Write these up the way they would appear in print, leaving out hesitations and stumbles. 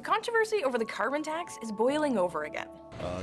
controversy over the carbon tax is boiling over again.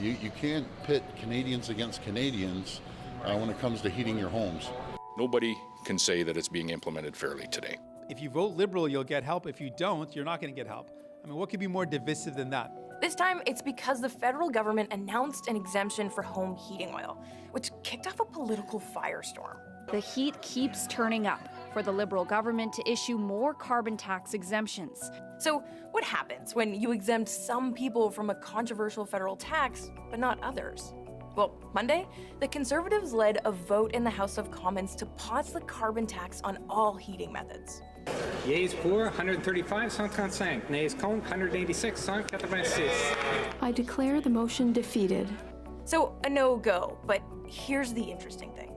You can't pit Canadians against Canadians when it comes to heating your homes. Nobody can say that it's being implemented fairly today. If you vote Liberal, you'll get help. If you don't, you're not going to get help. I mean, what could be more divisive than that? This time, it's because the federal government announced an exemption for home heating oil, which kicked off a political firestorm. The heat keeps turning up for the Liberal government to issue more carbon tax exemptions. So what happens when you exempt some people from a controversial federal tax, but not others? Well, Monday, the Conservatives led a vote in the House of Commons to pause the carbon tax on all heating methods. Yeas pour 135, 135. Nays contre 186, 186. I declare the motion defeated. So a no-go, but here's the interesting thing.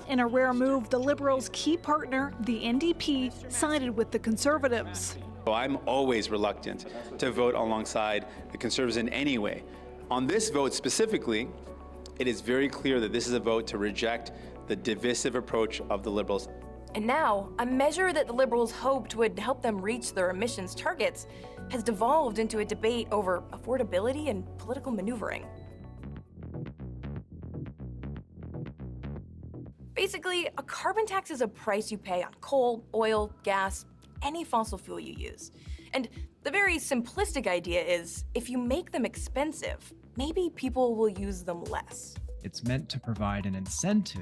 In a rare move, the Liberals' key partner, the NDP, sided with the Conservatives. I'm always reluctant to vote alongside the Conservatives in any way. On this vote specifically, it is very clear that this is a vote to reject the divisive approach of the Liberals. And now, a measure that the Liberals hoped would help them reach their emissions targets has devolved into a debate over affordability and political maneuvering. Basically, a carbon tax is a price you pay on coal, oil, gas, any fossil fuel you use. And the very simplistic idea is, if you make them expensive, maybe people will use them less. It's meant to provide an incentive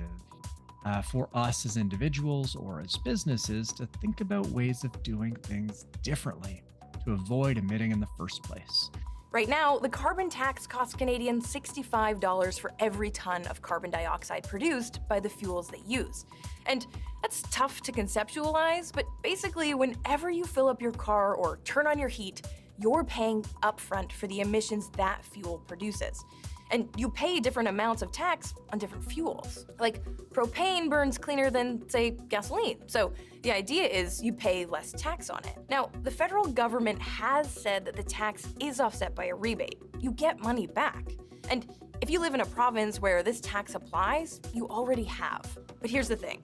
for us as individuals or as businesses to think about ways of doing things differently to avoid emitting in the first place. Right now, the carbon tax costs Canadians $65 for every ton of carbon dioxide produced by the fuels they use. And that's tough to conceptualize, but basically, whenever you fill up your car or turn on your heat, you're paying upfront for the emissions that fuel produces. And you pay different amounts of tax on different fuels. Like propane burns cleaner than, say, gasoline. So the idea is you pay less tax on it. Now, the federal government has said that the tax is offset by a rebate. You get money back. And if you live in a province where this tax applies, you already have. But here's the thing.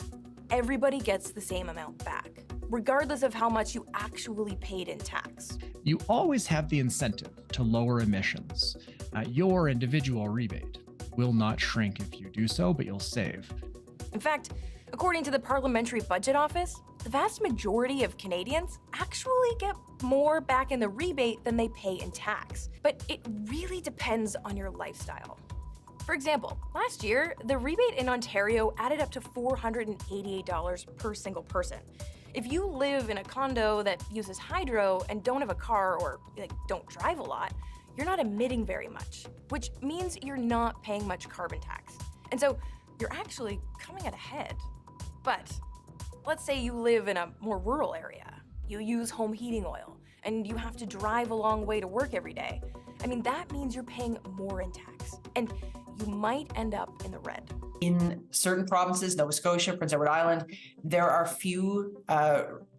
Everybody gets the same amount back, regardless of how much you actually paid in tax. You always have the incentive to lower emissions. Your individual rebate will not shrink if you do so, but you'll save. In fact, according to the Parliamentary Budget Office, the vast majority of Canadians actually get more back in the rebate than they pay in tax. But it really depends on your lifestyle. For example, last year, the rebate in Ontario added up to $488 per single person. If you live in a condo that uses hydro and don't have a car or don't drive a lot, you're not emitting very much, which means you're not paying much carbon tax. And so you're actually coming out ahead. But let's say you live in a more rural area. You use home heating oil and you have to drive a long way to work every day. I mean, that means you're paying more in tax and you might end up in the red. In certain provinces, Nova Scotia, Prince Edward Island, there are few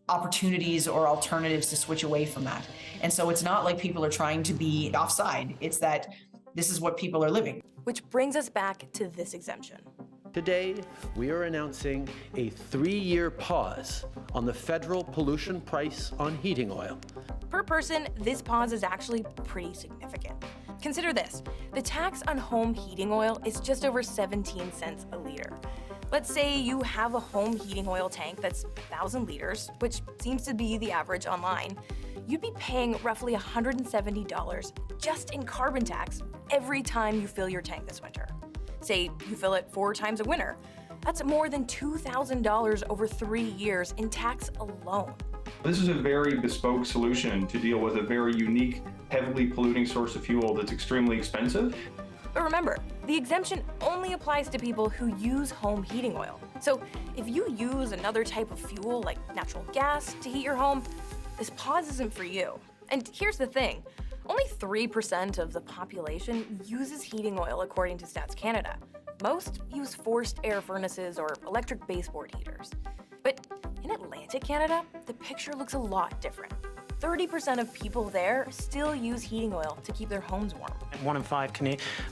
opportunities or alternatives to switch away from that. And so it's not like people are trying to be offside. It's that this is what people are living. Which brings us back to this exemption. Today, we are announcing a 3-year pause on the federal pollution price on heating oil. Per person, this pause is actually pretty significant. Consider this, the tax on home heating oil is just over 17 cents a liter. Let's say you have a home heating oil tank that's 1,000 liters, which seems to be the average online. You'd be paying roughly $170 just in carbon tax every time you fill your tank this winter. Say you fill it 4 times a winter. That's more than $2,000 over 3 years in tax alone. This is a very bespoke solution to deal with a very unique, heavily polluting source of fuel that's extremely expensive. But remember, the exemption only applies to people who use home heating oil. So if you use another type of fuel like natural gas to heat your home, this pause isn't for you. And here's the thing, only 3% of the population uses heating oil according to Stats Canada. Most use forced air furnaces or electric baseboard heaters. But in Atlantic Canada, the picture looks a lot different. 30% of people there still use heating oil to keep their homes warm. 1 in 5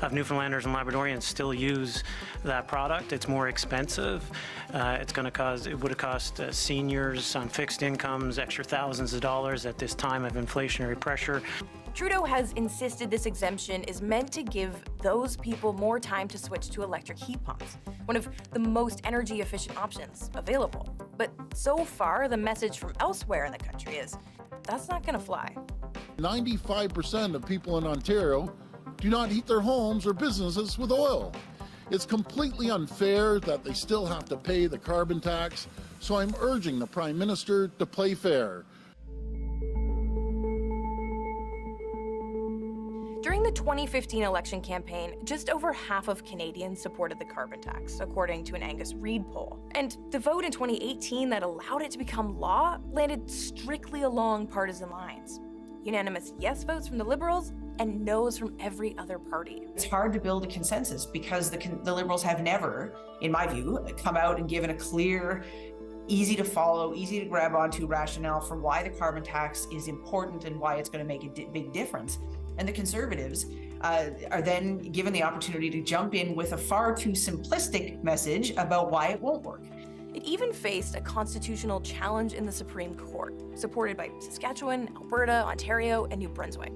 of Newfoundlanders and Labradorians still use that product. It's more expensive. It would have cost seniors on fixed incomes extra thousands of dollars at this time of inflationary pressure. Trudeau has insisted this exemption is meant to give those people more time to switch to electric heat pumps, one of the most energy-efficient options available. But so far, the message from elsewhere in the country is that's not going to fly. 95% of people in Ontario do not heat their homes or businesses with oil. It's completely unfair that they still have to pay the carbon tax, so I'm urging the Prime Minister to play fair. During the 2015 election campaign, just over half of Canadians supported the carbon tax, according to an Angus Reid poll. And the vote in 2018 that allowed it to become law landed strictly along partisan lines. Unanimous yes votes from the Liberals and no's from every other party. It's hard to build a consensus because the Liberals have never, in my view, come out and given a clear, easy to follow, easy to grab onto rationale for why the carbon tax is important and why it's going to make a big difference. And the Conservatives are then given the opportunity to jump in with a far too simplistic message about why it won't work. It even faced a constitutional challenge in the Supreme Court, supported by Saskatchewan, Alberta, Ontario, and New Brunswick.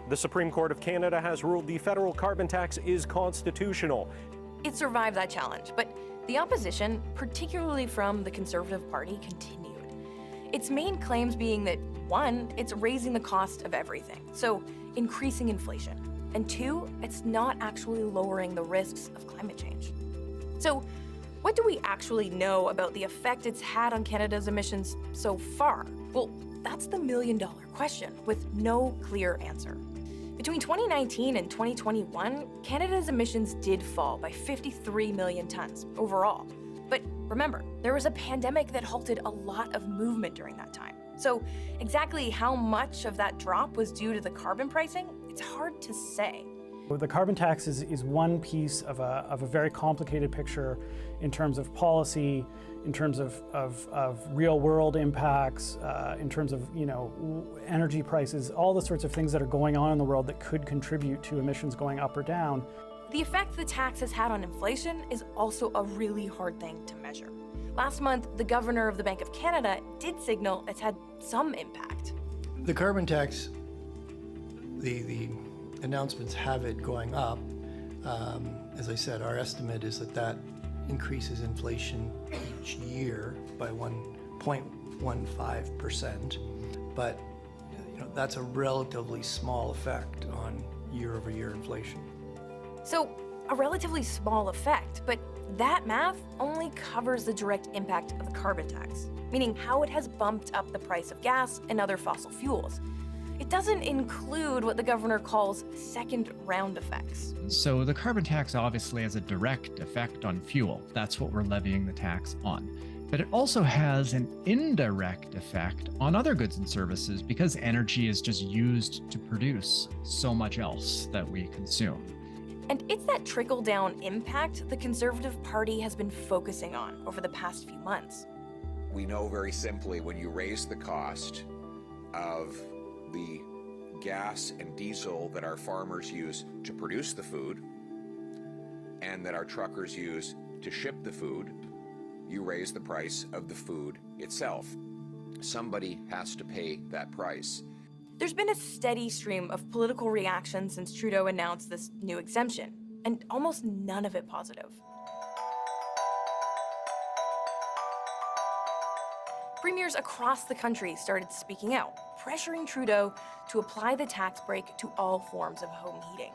The Supreme Court of Canada has ruled the federal carbon tax is constitutional. It survived that challenge, but the opposition, particularly from the Conservative Party, continued. Its main claims being that, one, it's raising the cost of everything, so increasing inflation, and two, it's not actually lowering the risks of climate change. So, what do we actually know about the effect it's had on Canada's emissions so far? Well, that's the million-dollar question with no clear answer. Between 2019 and 2021, Canada's emissions did fall by 53 million tons overall. But remember, there was a pandemic that halted a lot of movement during that time. So exactly how much of that drop was due to the carbon pricing, it's hard to say. The carbon tax is one piece of a very complicated picture in terms of policy, in terms of real world impacts, in terms of energy prices, all the sorts of things that are going on in the world that could contribute to emissions going up or down. The effect the tax has had on inflation is also a really hard thing to measure. Last month, the governor of the Bank of Canada did signal it's had some impact. The carbon tax, the announcements have it going up. As I said, our estimate is that increases inflation each year by 1.15%. But that's a relatively small effect on year-over-year inflation. So, a relatively small effect, but that math only covers the direct impact of the carbon tax, meaning how it has bumped up the price of gas and other fossil fuels. It doesn't include what the governor calls second-round effects. So the carbon tax obviously has a direct effect on fuel. That's what we're levying the tax on. But it also has an indirect effect on other goods and services because energy is just used to produce so much else that we consume. And it's that trickle-down impact the Conservative Party has been focusing on over the past few months. We know very simply when you raise the cost of the gas and diesel that our farmers use to produce the food and that our truckers use to ship the food, you raise the price of the food itself. Somebody has to pay that price. There's been a steady stream of political reaction since Trudeau announced this new exemption, and almost none of it positive. Premiers across the country started speaking out, pressuring Trudeau to apply the tax break to all forms of home heating.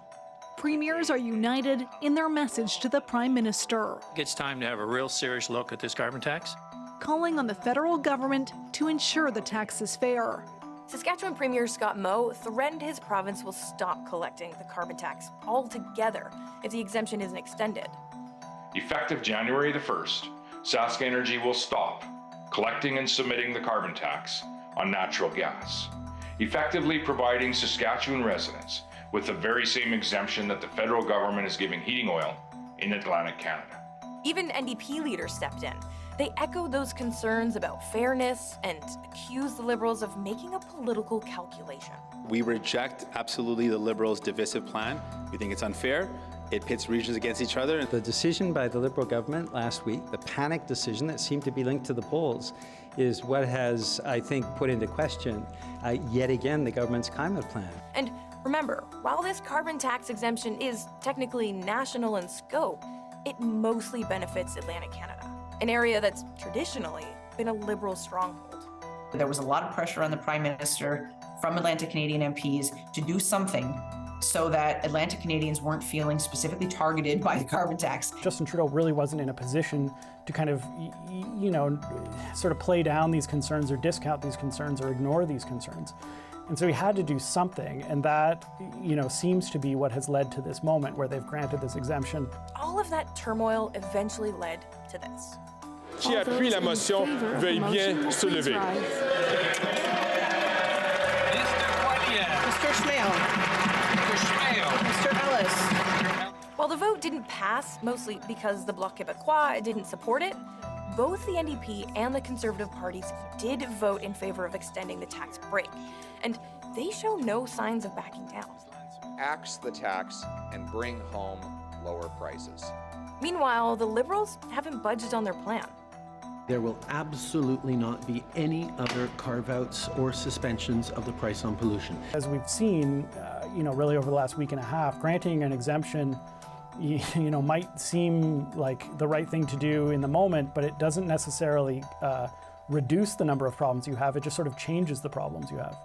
Premiers are united in their message to the Prime Minister, It's time to have a real serious look at this carbon tax, calling on the federal government to ensure the tax is fair. Saskatchewan Premier Scott Moe threatened his province will stop collecting the carbon tax altogether if the exemption isn't extended. Effective January the 1st, Sask Energy will stop collecting and submitting the carbon tax on natural gas, effectively providing Saskatchewan residents with the very same exemption that the federal government is giving heating oil in Atlantic Canada. Even NDP leaders stepped in. They echoed those concerns about fairness and accused the Liberals of making a political calculation. We reject absolutely the Liberals' divisive plan. We think it's unfair. It pits regions against each other. The decision by the Liberal government last week, the panic decision that seemed to be linked to the polls, is what has, I think, put into question yet again the government's climate plan. And remember, while this carbon tax exemption is technically national in scope, it mostly benefits Atlantic Canada, an area that's traditionally been a Liberal stronghold. There was a lot of pressure on the Prime Minister from Atlantic Canadian MPs to do something so that Atlantic Canadians weren't feeling specifically targeted by the carbon tax. Justin Trudeau really wasn't in a position to kind of, sort of play down these concerns or discount these concerns or ignore these concerns. And so he had to do something, and that, seems to be what has led to this moment where they've granted this exemption. All of that turmoil eventually led to this. Qui appuie la motion veuille bien se lever. Mr. Schmale. Mr. Ellis. While the vote didn't pass, mostly because the Bloc Québécois didn't support it, both the NDP and the Conservative parties did vote in favor of extending the tax break, and they show no signs of backing down. Axe the tax and bring home lower prices. Meanwhile, the Liberals haven't budged on their plan. There will absolutely not be any other carve-outs or suspensions of the price on pollution. As we've seen, really over the last week and a half, granting an exemption, might seem like the right thing to do in the moment, but it doesn't necessarily reduce the number of problems you have. It just sort of changes the problems you have.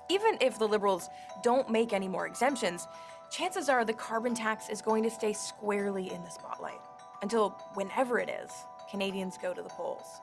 Even if the Liberals don't make any more exemptions, chances are the carbon tax is going to stay squarely in the spotlight until whenever it is Canadians go to the polls.